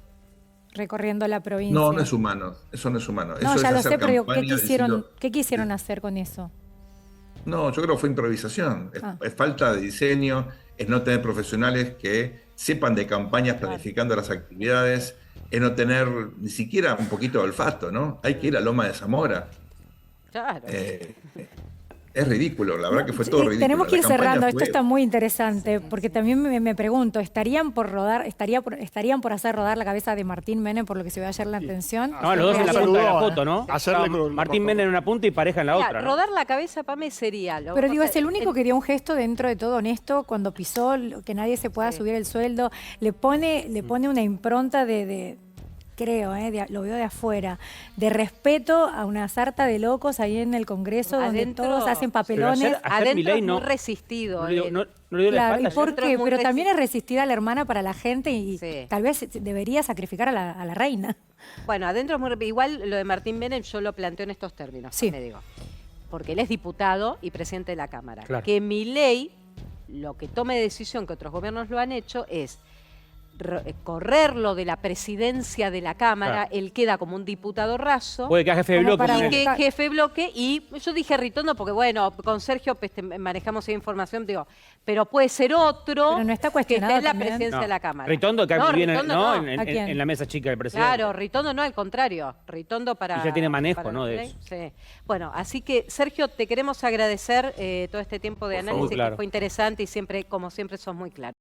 A: recorriendo la provincia?
C: No, no es humano. Eso no es humano.
A: No,
C: Eso
A: ya
C: es
A: lo
C: hacer
A: sé, pero
C: campaña diciendo-
A: ¿qué quisieron hacer con eso?
C: No, yo creo que fue improvisación. Es falta de diseño, es no tener profesionales que sepan de campañas planificando las actividades, es no tener ni siquiera un poquito de olfato, ¿no? Hay que ir a Loma de Zamora.
B: Claro.
C: Es ridículo, la verdad que fue todo ridículo.
A: Tenemos que ir
C: La campaña
A: cerrando, esto
C: fue-
A: está muy interesante, porque también me pregunto, ¿estarían por hacer rodar la cabeza de Martín Menem por lo que se ve ayer en la atención?
E: No, los dos en la
F: Saludó,
E: punta de la foto, ¿no?
F: hacerle
E: Estaba
F: con-
E: Martín Menem en una punta y Pareja en la
B: Mira,
E: otra, ¿no?
B: rodar la cabeza, Pame, sería...
A: Pero digo, es el único que dio un gesto dentro de todo honesto cuando pisó, que nadie se pueda subir el sueldo, le pone una impronta creo, lo veo de afuera, de respeto a una sarta de locos ahí en el Congreso, donde
B: Adentro-
A: todos hacen papelones.
E: Ayer
B: Adentro
E: Milei
B: es
E: no-
B: muy resistido.
E: No le dio
B: él.
E: no le dio la
A: Claro,
E: espalda.
A: ¿y por
B: Adentro
A: qué?
B: es muy
A: Pero también es
B: resist-
A: resistir a la hermana para la gente y
B: Sí.
A: tal vez debería sacrificar a la reina.
B: Bueno, adentro es muy... Igual lo de Martín Menem yo lo planteo en estos términos,
A: Sí.
B: me digo. Porque él es diputado y presidente de la Cámara.
E: Claro.
B: Que Milei, lo que tome de decisión, que otros gobiernos lo han hecho, es correrlo de la presidencia de la Cámara.
E: Claro.
B: él queda como un diputado raso.
E: Puede que haga jefe de
A: Como
E: bloque.
A: para
B: Y
E: también.
B: que jefe de bloque, y yo dije Ritondo porque, bueno, con Sergio manejamos esa información, digo, pero puede ser otro
A: Pero no está
B: que
A: cuestionado
B: esté en la
A: también.
B: presidencia
E: No.
B: de la Cámara.
E: Ritondo cae muy bien
B: Ritondo
E: ¿no?
B: no.
A: ¿A quién?
E: En la mesa chica del presidente.
B: Claro, Ritondo no, al contrario. Ritondo para...
E: Y ya tiene manejo,
B: para
E: ¿no? de
B: Milei,
E: eso.
B: sí. Bueno, así que, Sergio, te queremos agradecer todo este tiempo de
E: Por favor.
B: análisis,
E: Claro.
B: que fue interesante y siempre, como siempre, sos muy claro.